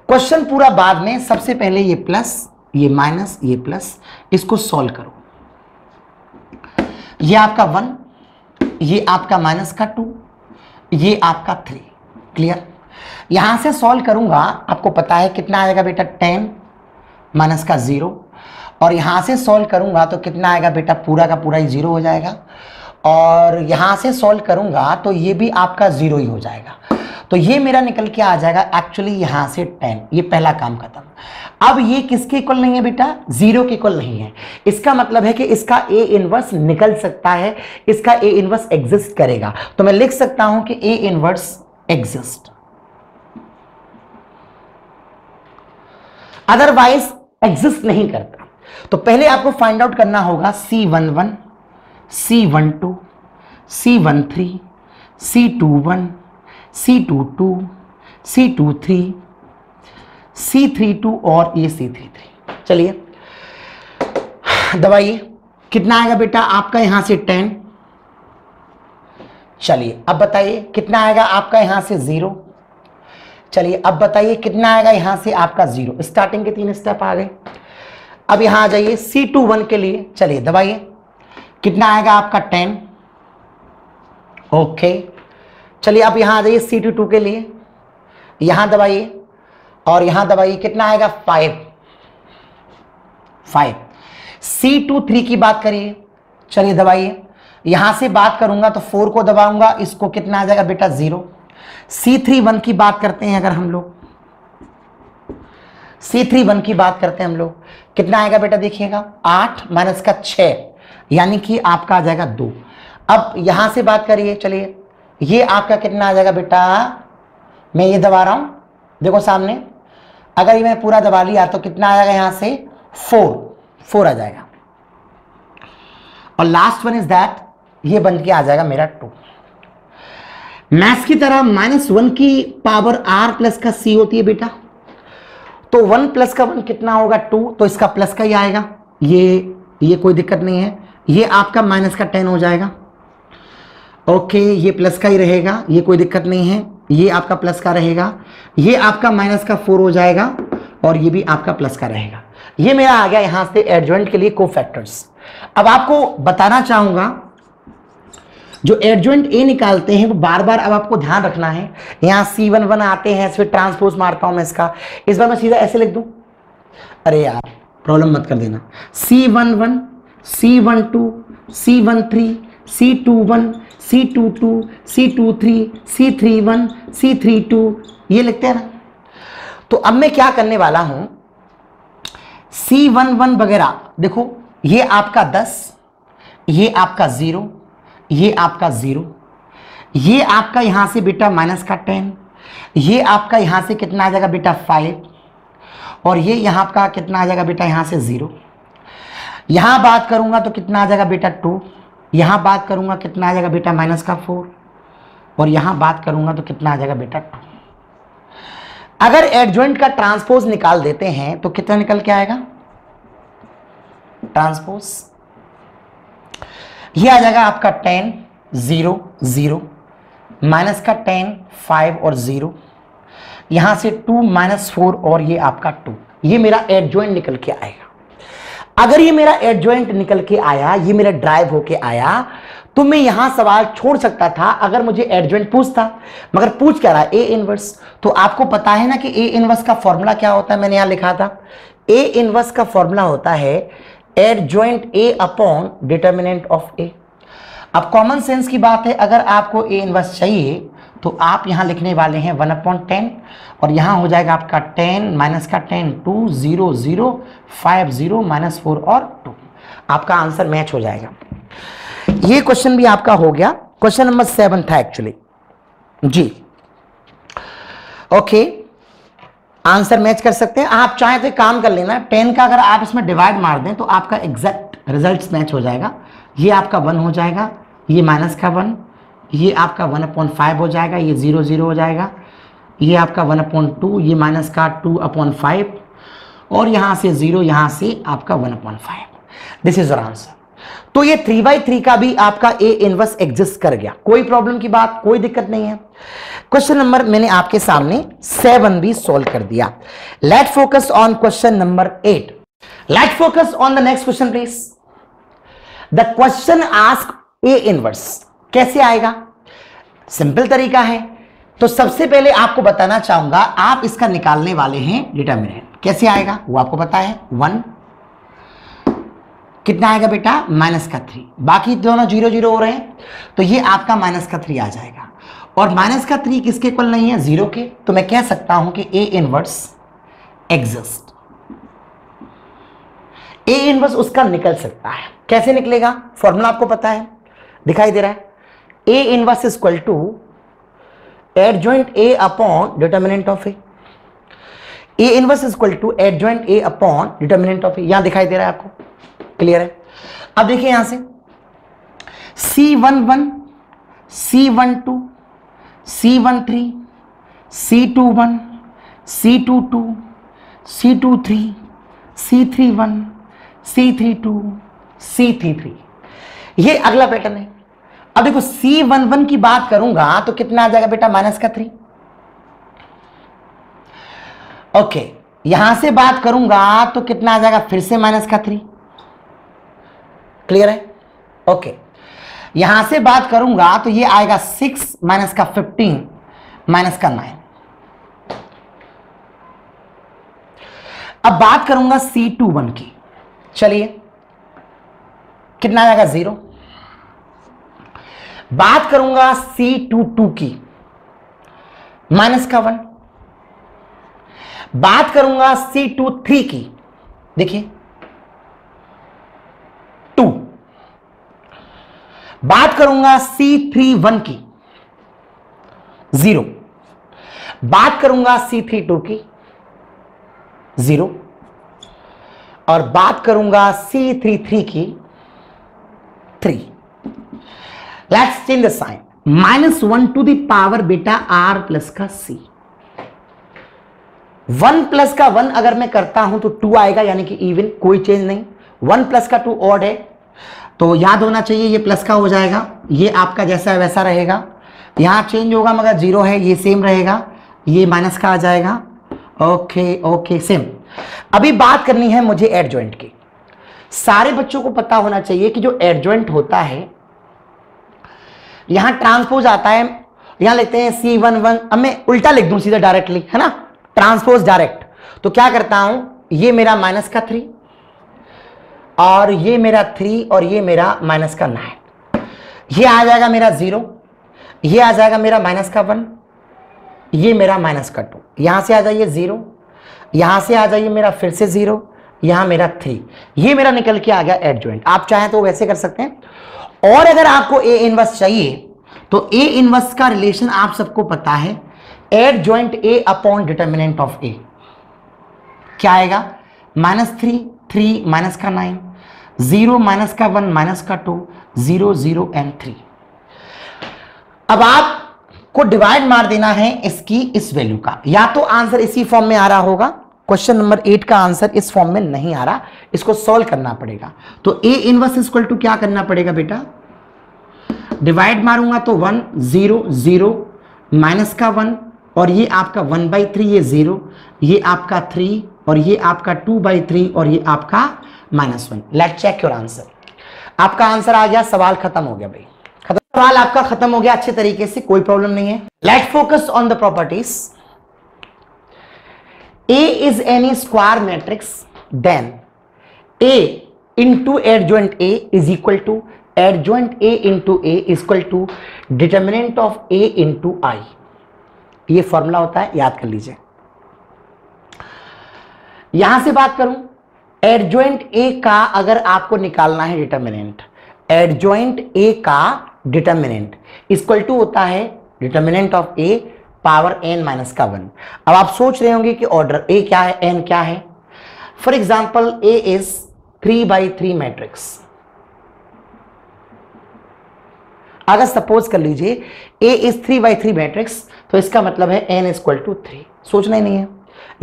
क्वेश्चन पूरा बाद में, सबसे पहले ये प्लस ये माइनस ये प्लस, इसको सॉल्व करो। ये आपका 1, ये आपका -2, ये आपका 3। क्लियर। यहां से सॉल्व करूंगा, आपको पता है कितना आएगा बेटा 10 -0 और यहां से सॉल्व करूंगा तो कितना आएगा बेटा, पूरा का पूरा ही 0 हो जाएगा और यहां से सॉल्व करूंगा तो ये भी आपका 0 ही हो जाएगा। तो ये मेरा निकल के आ जाएगा एक्चुअली यहां से 10। ये पहला काम खत्म। अब ये किसके इक्वल नहीं है बेटा, 0 के इक्वल नहीं है। इसका मतलब है कि इसका A इनवर्स निकल सकता है, इसका A इनवर्स एग्जिस्ट करेगा। तो मैं लिख सकता हूं कि A inverse exist, otherwise exist नहीं करता। तो पहले आपको फाइंड आउट करना होगा C11 C12 C13 C21 C22 C23 C32 और ये C33। चलिए दबाइए, कितना आएगा बेटा आपका यहां से 10। चलिए अब बताइए कितना आएगा आपका यहां से 0, चलिए अब बताइए कितना आएगा यहां से आपका 0, स्टार्टिंग के 3 स्टेप आ गए। अब यहां आ जाइए C21 के लिए, चलिए दबाइए, कितना आएगा आपका 10। ओके, चलिए अब यहां आ जाइए C22 के लिए, यहां दबाइए और यहां दबाइए, कितना आएगा 5। C23 की बात करिए, चलिए दबाइए, यहां से बात करूंगा तो 4 को दबाऊंगा, इसको कितना आ जाएगा बेटा 0। C31 की बात करते हैं, अगर हम लोग C31 की बात करते हैं हम लोग, कितना आएगा बेटा देखिएगा 8 माइनस का 6, यानी कि आपका आ जाएगा 2। अब यहां से बात करिए, चलिए ये आपका कितना आ जाएगा बेटा, मैं ये दबा रहा हूं, देखो सामने, अगर ये मैं पूरा दबा लिया तो कितना आएगा यहां से 4 आ जाएगा। और लास्ट वन इज दैट, ये बन के आ जाएगा मेरा 2। मैथ्स की तरह -1 की पावर r प्लस का c होती है बेटा, तो 1 प्लस का 1 कितना होगा 2, तो इसका प्लस का ही आएगा, ये कोई दिक्कत नहीं है, ये आपका माइनस का 10 हो जाएगा। ओके, ये प्लस का ही रहेगा, ये कोई दिक्कत नहीं है, ये आपका प्लस का रहेगा, ये आपका माइनस का 4 हो जाएगा और ये भी आपका प्लस का रहेगा। ये मेरा आ गया यहां से एडजॉइंट के लिए कोफैक्टर्स। अब आपको बताना चाहूंगा, जो एडजॉइंट ए निकालते हैं वो बार बार अब आपको ध्यान रखना है, यहां C11 आते हैं, फिर ट्रांसपोज मारता हूं मैं इसका, इस बार मैं सीधा ऐसे लिख दूं, अरे यार प्रॉब्लम मत कर देना, C11, C12, C13, C21, C22, C23, C31, C32, ये लिखते हैं ना। तो अब मैं क्या करने वाला हूं, C11 वगैरह देखो, ये आपका 10, ये आपका 0, ये आपका 0, ये आपका यहां से बेटा माइनस का 10, ये आपका यहां से कितना आ जाएगा बेटा 5, और ये यहां का कितना आ जाएगा बेटा यहां से 0। यहां बात करूंगा तो कितना आ जाएगा बेटा 2, यहां बात करूंगा कितना आ जाएगा बेटा माइनस का 4, और यहां बात करूंगा तो कितना आ जाएगा बेटा 2। अगर एडजॉइंट का ट्रांसपोज निकाल देते हैं तो कितना निकल के आएगा ट्रांसपोज, ये आ जाएगा आपका 10, 0, 0, माइनस का 10, 5 और 0, यहां से 2 माइनस 4 और ये आपका 2, ये मेरा एडजॉइंट निकल के आएगा। अगर ये मेरा एडजॉइंट निकल के आया, ये मेरा ड्राइव होके आया, तो मैं यहां सवाल छोड़ सकता था अगर मुझे एडजॉइंट पूछता, मगर पूछ क्या रहा है ए इनवर्स। तो आपको पता है ना कि ए इनवर्स का फॉर्मूला क्या होता है, मैंने यहां लिखा था, ए इनवर्स का फॉर्मूला होता है adjoint A upon determinant of A. अब कॉमन सेंस की बात है, अगर आपको ए इनवर्स चाहिए तो आप यहां लिखने वाले हैं 1/10, और यहां हो जाएगा आपका 10 माइनस का 10, 2, 0, 0, 5, 0, माइनस 4 और 2, आपका आंसर मैच हो जाएगा। ये क्वेश्चन भी आपका हो गया, क्वेश्चन नंबर 7 था एक्चुअली जी। ओके, आंसर मैच कर सकते हैं आप, चाहे तो काम कर लेना, 10 का अगर आप इसमें डिवाइड मार दें तो आपका एग्जैक्ट रिजल्ट मैच हो जाएगा। ये आपका 1 हो जाएगा, ये माइनस का 1, ये आपका 1/5 हो जाएगा, ये 0, 0 हो जाएगा, ये आपका 1/2, ये माइनस का 2/5, और यहां से 0, यहां से आपका 1/5। This is your answer. तो ये 3/3 का भी आपका ए इनवर्स एग्जिस्ट कर गया, कोई प्रॉब्लम की बात, कोई दिक्कत नहीं है। क्वेश्चन नंबर मैंने आपके सामने 7 भी सॉल्व कर दिया। Let focus on question number 8। Let focus on the next question please. The question ask A inverse कैसे आएगा, सिंपल तरीका है। तो सबसे पहले आपको बताना चाहूंगा, आप इसका निकालने वाले हैं डिटर्मिनेंट, कैसे आएगा वो आपको पता है, 1, कितना आएगा बेटा माइनस का 3, बाकी दोनों 0, 0 हो रहे हैं, तो ये आपका माइनस का 3 आ जाएगा, और माइनस का 3 किसके इक्वल नहीं है 0 के, तो मैं कह सकता हूं कि A inverse exist. A inverse उसका निकल सकता है, कैसे निकलेगा, फॉर्मूला आपको पता है, दिखाई दे रहा है, A inverse is equal to adjoint A upon determinant of A. A inverse is equal to adjoint A upon determinant of A, यहां दिखाई दे रहा है आपको, क्लियर है। अब देखिए यहां से C11, C12, C13, C21, C22, C23, C31, C32, C33, ये अगला पैटर्न है। अब देखो C11 की बात करूंगा तो कितना आ जाएगा बेटा माइनस का 3, ओके, यहां से बात करूंगा तो कितना आ जाएगा, फिर से माइनस का 3, क्लियर है? ओके, यहां से बात करूंगा तो ये आएगा 6 माइनस का 15 माइनस का 9। अब बात करूंगा C21 की, चलिए कितना आ जाएगा 0। बात करूंगा C22 की, माइनस का 1। बात करूंगा C23 की, देखिए 2। बात करूंगा C31 की 0। बात करूंगा C32 की 0 और बात करूंगा C33 की 3। Let's change the sign, -1 to the power बेटा R प्लस का C। 1 प्लस का 1 अगर मैं करता हूं तो 2 आएगा, यानी कि इवन, कोई चेंज नहीं। 1 प्लस का 2 ऑड है, तो याद होना चाहिए ये प्लस का हो जाएगा, ये आपका जैसा है वैसा रहेगा। यहां चेंज होगा मगर 0 है, ये सेम रहेगा, ये माइनस का आ जाएगा। Okay okay, same. अभी बात करनी है मुझे एडजॉइंट की। सारे बच्चों को पता होना चाहिए कि जो एडजॉइंट होता है, यहां ट्रांसपोज आता है, यहां लिखते हैं C11। अब मैं उल्टा लिख दूं सीधा डायरेक्टली, है ना, ट्रांसपोज डायरेक्ट। तो क्या करता हूं, ये मेरा माइनस का 3 और ये मेरा 3 और ये मेरा माइनस का 9। ये आ जाएगा मेरा 0, ये आ जाएगा मेरा माइनस का 1, ये मेरा माइनस का 2। यहां से आ जाइए 0, यहां से आ जाइए मेरा फिर से 0, यहां मेरा 3। ये मेरा निकल के आ गया एडजॉइंट। आप चाहें तो वैसे कर सकते हैं, और अगर आपको ए इनवर्स चाहिए तो ए इनवर्स का रिलेशन आप सबको पता है, adjoint A upon determinant of A. क्या आएगा, -3 3 माइनस का 9, 0 माइनस का 1 माइनस का 2, 0 0 एंड 3। अब आपको डिवाइड मार देना है इसकी इस वैल्यू का। या तो आंसर इसी फॉर्म में आ रहा होगा, क्वेश्चन नंबर 8 का आंसर इस फॉर्म में नहीं आ रहा, इसको सॉल्व करना पड़ेगा। तो ए इनवर्स इक्वल टू क्या करना पड़ेगा बेटा, डिवाइड मारूंगा तो 1 0 0 माइनस का 1 और ये आपका 1/3, ये 0, ये आपका 3 और ये आपका 2/3 और ये आपका -1। Let's check your answer. आपका आंसर आ गया, सवाल खत्म हो गया भाई, खत्म, सवाल आपका खत्म हो गया अच्छे तरीके से, कोई प्रॉब्लम नहीं है। Let's focus on the properties. A is any square matrix, then A into adjoint A is equal to adjoint A into A is equal to determinant of A into I। ये formula होता है, याद कर लीजिए। यहां से बात करूं, एडजॉइंट A का अगर आपको निकालना है डिटर्मिनेंट, एडजॉइंट A का डिटर्मिनेंट इक्वल टू होता है determinant of A power n minus का 1। अब आप सोच रहे होंगे कि ऑर्डर A क्या है, n क्या है। For example A is 3/3 matrix. अगर सपोज कर लीजिए A इज 3/3 मैट्रिक्स, तो इसका मतलब है n इक्वल टू 3। सोचना ही नहीं है,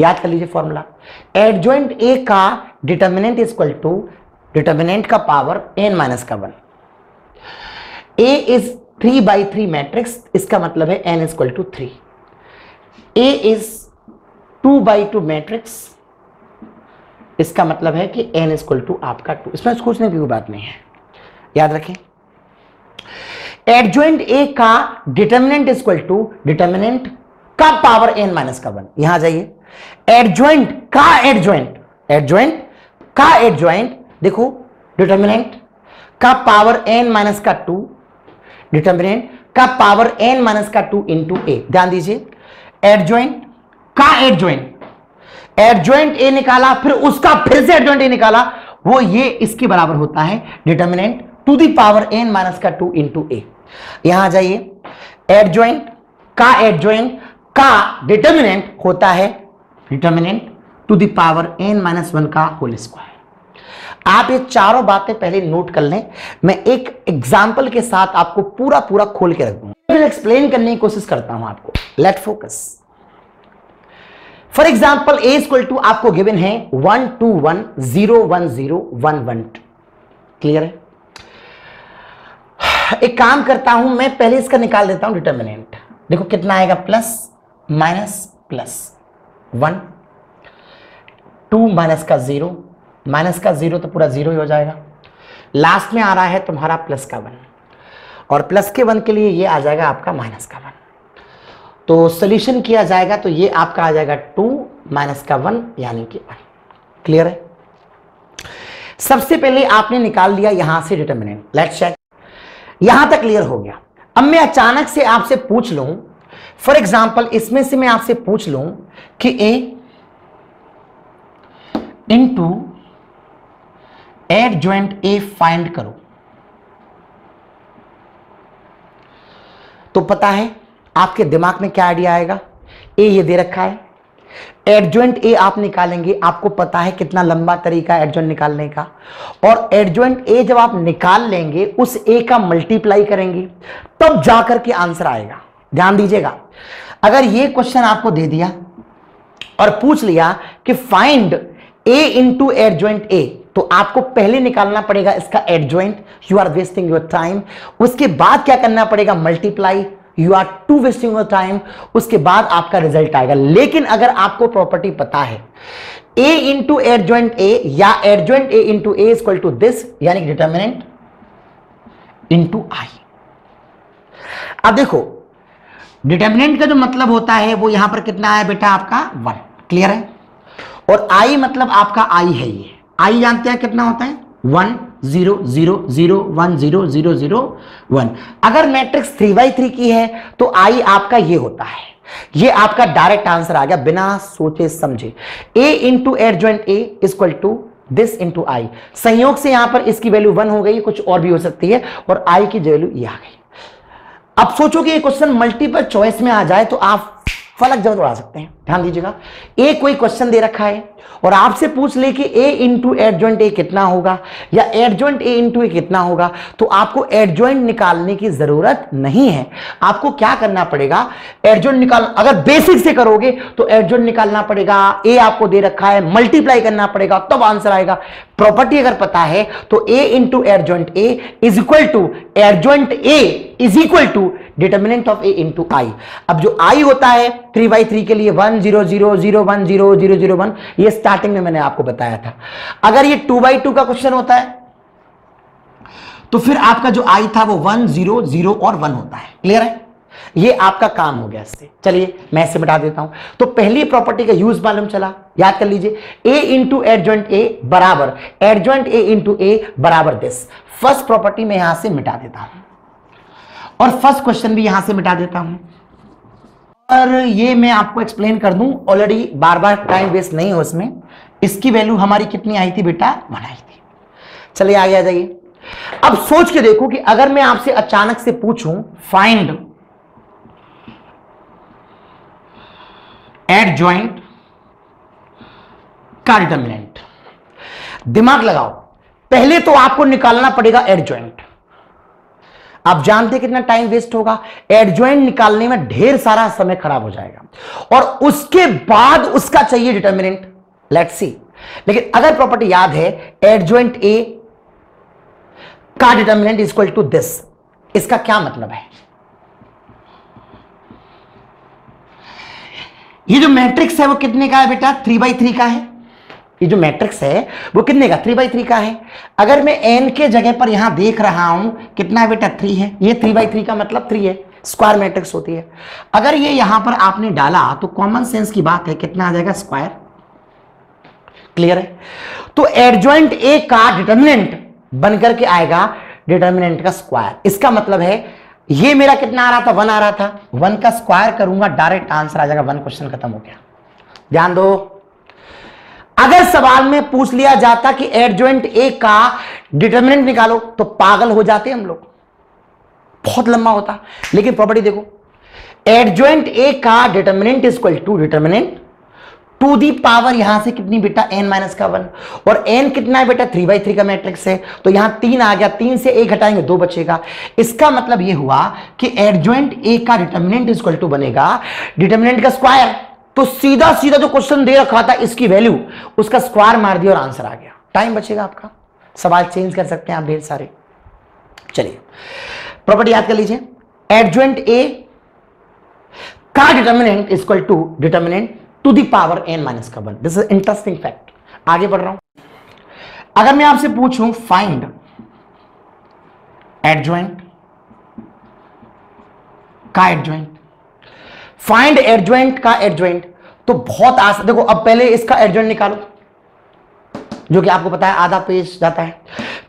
याद कर लीजिए फॉर्मूला। एडजॉइंट A का डिटर्मिनेंट इक्वल टू डिटर्मिनेंट का पावर n माइनस का 1। A इज 3/3 मैट्रिक्स, इसका मतलब है n equal to 3। A is 2/2 matrix, इसका मतलब है कि n इक्वल टू आपका 2। इसमें सोचने की कोई बात नहीं है, याद रखें। एडजॉइंट A का डिटर्मिनेंट इक्वल टू डिटर्मिनेंट का पावर n माइनस का 1। यहां जाइए, एडजॉइंट का एडजॉइंट, एडजॉइंट का एडजॉइंट, देखो डिटर्मिनेंट का पावर n माइनस का 2, डिटर्मिनेंट का पावर n माइनस का 2 इंटू A। ध्यान दीजिए, एडजॉइंट का एडजॉइंट, एडजॉइंट A निकाला, फिर उसका फिर से एडजॉइंट A निकाला, वो ये इसके बराबर होता है determinant to the power n minus का 2 इंटू A। यहां जाइए, एडजॉइंट का डिटर्मिनेंट होता है determinant to the power n minus 1 का होल स्क्वायर। आप ये चारों बातें पहले नोट कर लें, मैं एक एग्जाम्पल के साथ आपको पूरा पूरा खोल के रख दूंगा, फिर एक्सप्लेन करने की कोशिश करता हूं आपको। Let focus. For example A equal to आपको गिवन है 1 2 1 0 1 0 1 1। क्लियर है? एक काम करता हूं, मैं पहले इसका निकाल देता हूं डिटर्मिनेंट। देखो कितना आएगा, प्लस माइनस प्लस 1 2 माइनस का 0, माइनस का 0 तो पूरा 0 ही हो जाएगा। लास्ट में आ रहा है तुम्हारा प्लस का 1, और प्लस के 1 के लिए ये आ जाएगा आपका माइनस का 1। तो सोल्यूशन किया जाएगा तो ये आपका आ जाएगा 2 माइनस का 1 यानी कि 1। क्लियर है? सबसे पहले आपने निकाल लिया यहां से डिटरमिनेंट। लेट्स चेक, यहां तक क्लियर हो गया। अब मैं अचानक से आपसे पूछ लूं, फॉर एग्जाम्पल इसमें से मैं आपसे पूछ लूं कि a into adjoint a find करो, तो पता है आपके दिमाग में क्या आइडिया आएगा? a ये दे रखा है, एडजॉइंट a आप निकालेंगे, आपको पता है कितना लंबा तरीका है एडजॉइंट निकालने का, और एडजॉइंट a जब आप निकाल लेंगे उस a का मल्टीप्लाई करेंगे तब जाकर के आंसर आएगा। ध्यान दीजिएगा, अगर ये क्वेश्चन आपको दे दिया और पूछ लिया कि find a into adjoint a, तो आपको पहले निकालना पड़ेगा इसका adjoint, you are wasting your time. उसके बाद क्या करना पड़ेगा? Multiply, you are to wasting your time. उसके बाद आपका रिजल्ट आएगा। लेकिन अगर आपको प्रॉपर्टी पता है a इंटू एडजॉइंट a या adjoint a into a equal to this, यानी डिटर्मिनेंट इंटू i। अब देखो डिटर्मिनेंट का जो मतलब होता है वो यहां पर कितना है बेटा? आपका 1। क्लियर है? और i मतलब आपका i है, ये i जानते हैं कितना होता है? 1 0 0 0 1 0 0 0 1। अगर मैट्रिक्स 3x3 की है तो i आपका ये होता है। ये आपका डायरेक्ट आंसर आ गया बिना सोचे समझे। a into adjoint a equal to this into i। संयोग से यहां पर इसकी वैल्यू 1 हो गई, कुछ और भी हो सकती है, और i की वैल्यू ये आ गई। अब सोचो कि ये क्वेश्चन मल्टीपल चॉइस में आ जाए तो आप फलक जवाब उड़ा सकते हैं। ध्यान दीजिएगा, ए कोई क्वेश्चन दे रखा है और आपसे पूछ ले कि ए इंटू एडजॉइंट ए कितना होगा या एडजॉइंट ए इंटू ए कितना होगा, तो आपको एडजॉइंट निकालने की जरूरत नहीं है। आपको क्या करना पड़ेगा? एडजॉइंट निकाल, अगर बेसिक से करोगे तो एडजॉइंट निकालना पड़ेगा, ए आपको दे रखा है, मल्टीप्लाई करना पड़ेगा तब आंसर आएगा। प्रॉपर्टी अगर पता है तो A into adjoint A is equal to adjoint A is equal to determinant of A into I. अब जो आई होता है 3x3 के लिए 1 0 0 0 1 0 0 0 1, ये स्टार्टिंग में मैंने आपको बताया था। अगर ये 2x2 का क्वेश्चन होता है तो फिर आपका जो आई था वो 1 0 0 और 1 होता है। क्लियर है? ये आपका काम हो गया इससे। चलिए मैं इसे मिटा देता हूं। तो पहली प्रॉपर्टी का यूज मालूम चला, याद कर लीजिए, ए इंटू एडजॉइंट ए बराबर एडजॉइंट ए इंटू ए बराबर दिस। फर्स्ट प्रॉपर्टी मैं यहां से मिटा देता हूं और फर्स्ट क्वेश्चन भी यहां से मिटा देता हूं, और ये मैं आपको एक्सप्लेन कर दूं, ऑलरेडी बार बार टाइम वेस्ट नहीं हो इसमें। इसकी वैल्यू हमारी कितनी आई थी बेटा? 1 आई थी। चलिए आगे आ जाइए। अब सोच के देखो कि अगर मैं आपसे अचानक से पूछूं फाइंड एडजॉइंट का डिटर्मिनेंट, दिमाग लगाओ। पहले तो आपको निकालना पड़ेगा एडजॉइंट। आप जानते कितना टाइम वेस्ट होगा? एडजॉइंट निकालने में ढेर सारा समय खराब हो जाएगा, और उसके बाद उसका चाहिए डिटर्मिनेंट। Let's see. लेकिन अगर प्रॉपर्टी याद है एडजॉइंट ए का determinant is equal to this, इसका क्या मतलब है? ये जो मैट्रिक्स है वो कितने का है बेटा? 3x3 का है। ये जो मैट्रिक्स है वो कितने का? 3x3 का है। अगर मैं n के जगह पर यहां देख रहा हूं कितना है बेटा? 3 है। ये 3x3 का मतलब 3 है, स्क्वायर मैट्रिक्स होती है। अगर ये यहां पर आपने डाला तो कॉमन सेंस की बात है, कितना आ जाएगा? स्क्वायर। क्लियर है? तो एडजॉइंट ए का डिटर्मिनेंट बनकर के आएगा डिटर्मिनेंट का स्क्वायर। इसका मतलब है ये मेरा कितना आ रहा था? 1 आ रहा था, 1 का स्क्वायर करूंगा डायरेक्ट आंसर आ जाएगा 1। क्वेश्चन खत्म हो गया। ध्यान दो, अगर सवाल में पूछ लिया जाता कि एडजॉइंट ए का डिटर्मिनेंट निकालो तो पागल हो जाते हम लोग, बहुत लंबा होता। लेकिन प्रॉपर्टी देखो, एडजॉइंट ए का determinant is equal to determinant to the power यहां से कितनी बेटा? n माइनस का 1, और n कितना है बेटा? 3x3 का मैट्रिक्स है, तो यहां 3 आ गया, 3 से 1 घटाएंगे 2 बचेगा। इसका मतलब यह हुआ कि एडजॉइंट ए का डिटर्मिनेंट इज इक्वल टू बनेगा डिटर्मिनेंट का स्क्वायर। तो सीधा सीधा जो क्वेश्चन दे रखा था इसकी वैल्यू, उसका स्क्वायर मार दिया और आंसर आ गया। टाइम बचेगा आपका, सवाल चेंज कर सकते हैं आप ढेर सारे। चलिए प्रॉपर्टी याद कर लीजिए, एडजॉइंट ए का determinant is equal to determinant to the power n minus का 1। This is interesting fact. आगे बढ़ रहा हूं। अगर मैं आपसे पूछूं फाइंड एडजॉइंट का एडजॉइंट, फाइंड एडजॉइंट का एडजॉइंट, तो बहुत आसान। देखो अब पहले इसका एडजॉइंट निकालो, जो कि आपको पता है आधा पेज जाता है,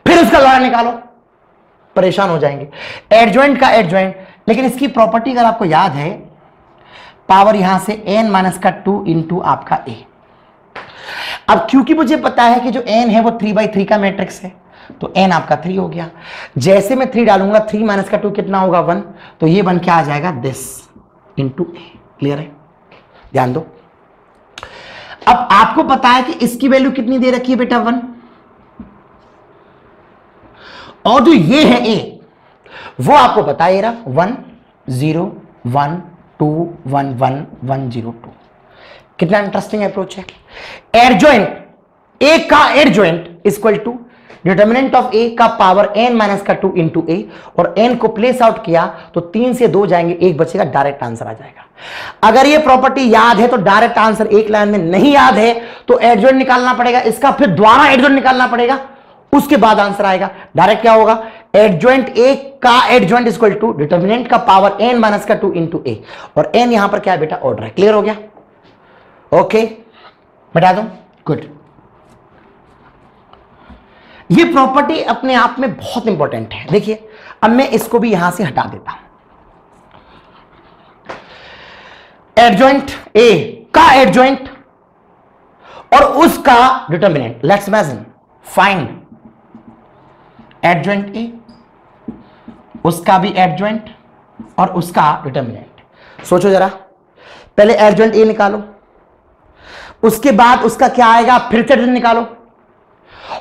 फिर उसका लॉयर निकालो, परेशान हो जाएंगे। एडजॉइंट का एडजॉइंट, लेकिन इसकी प्रॉपर्टी अगर आपको याद है, पावर यहां से n माइनस का 2 इंटू आपका a। अब क्योंकि मुझे पता है कि जो n है वो 3/3 का मैट्रिक्स है, तो n आपका 3 हो गया। जैसे मैं 3 डालूंगा, 3 माइनस का 2 कितना होगा 1, तो ये बन के आ जाएगा दिस इंटू a। क्लियर है? ध्यान दो। अब आपको पता है कि इसकी वैल्यू कितनी दे रखी है बेटा 1, और जो ये है a वो आपको पता है 1 0 1 2 1 1 1 0 2। कितना इंटरेस्टिंग अप्रोच है। एडजॉइंट ए का adjoint equal to determinant of A का पावर n माइनस का 2 इंटू ए, और n को प्लेस आउट किया तो 3 से 2 जाएंगे, 1 बचेगा, डायरेक्ट आंसर आ जाएगा। अगर ये प्रॉपर्टी याद है तो डायरेक्ट आंसर एक लाइन में, नहीं याद है तो एडजॉइंट निकालना पड़ेगा इसका, फिर दोबारा एडजॉइंट निकालना पड़ेगा, उसके बाद आंसर आएगा। डायरेक्ट क्या होगा, एडजॉइंट ए का एडजॉइंट इक्वल टू डिटर्मिनेंट का पावर n माइनस का 2 इंटू ए, और n यहां पर क्या है बेटा, ऑर्डर है। क्लियर हो गया? ओके, बता दूं? गुड। ये प्रॉपर्टी अपने आप में बहुत इंपॉर्टेंट है। देखिए अब मैं इसको भी यहां से हटा देता हूं। एडजॉइंट ए का एडजॉइंट और उसका determinant, let's imagine find adjoint A, उसका भी एडजॉइंट और उसका डिटर्मिनेंट। सोचो जरा, पहले एडजॉइंट ए निकालो, उसके बाद उसका क्या आएगा, फिर से डिटर्मिनेंट निकालो,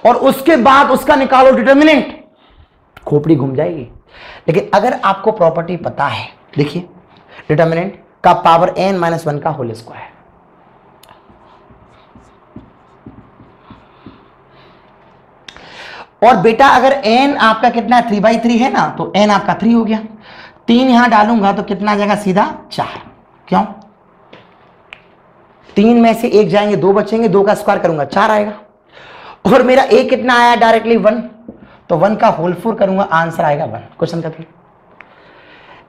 और उसके बाद उसका निकालो डिटर्मिनेंट, खोपड़ी घूम जाएगी। लेकिन अगर आपको प्रॉपर्टी पता है, देखिए डिटर्मिनेंट का पावर n माइनस 1 का होल स्क्वायर, और बेटा अगर n आपका कितना 3/3 है ना, तो n आपका 3 हो गया। 3 यहां डालूंगा तो कितना आ जाएगा, सीधा 4। क्यों? 3 में से 1 जाएंगे, 2 बचेंगे, 2 का स्क्वायर करूंगा 4 आएगा, और मेरा a कितना आया डायरेक्टली 1, तो 1 का होल 4 करूंगा, आंसर आएगा 1। Question complete.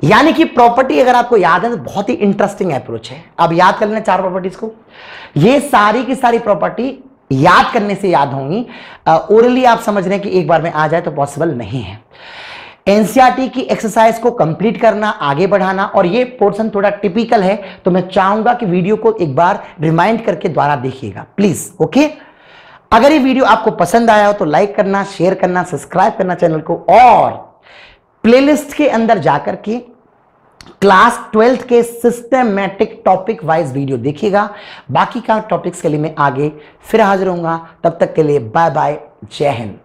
यानी कि प्रॉपर्टी अगर आपको याद है तो बहुत ही इंटरेस्टिंग अप्रोच है। अब याद कर लेना 4 प्रॉपर्टीज को। ये सारी की सारी प्रॉपर्टी याद करने से याद होंगी, ओरली आप समझ रहे हैं कि एक बार में आ जाए तो पॉसिबल नहीं है। एनसीईआरटी की एक्सरसाइज को कंप्लीट करना, आगे बढ़ाना, और ये पोर्शन थोड़ा टिपिकल है, तो मैं चाहूंगा कि वीडियो को एक बार रिमाइंड करके दोबारा देखिएगा प्लीज। ओके, अगर ये वीडियो आपको पसंद आया हो तो लाइक करना, शेयर करना, सब्सक्राइब करना चैनल को, और प्लेलिस्ट के अंदर जाकर के क्लास 12th के सिस्टमैटिक टॉपिक वाइज वीडियो देखिएगा। बाकी का टॉपिक्स के लिए मैं आगे फिर हाजिर होऊंगा। तब तक के लिए बाय बाय, जय हिंद।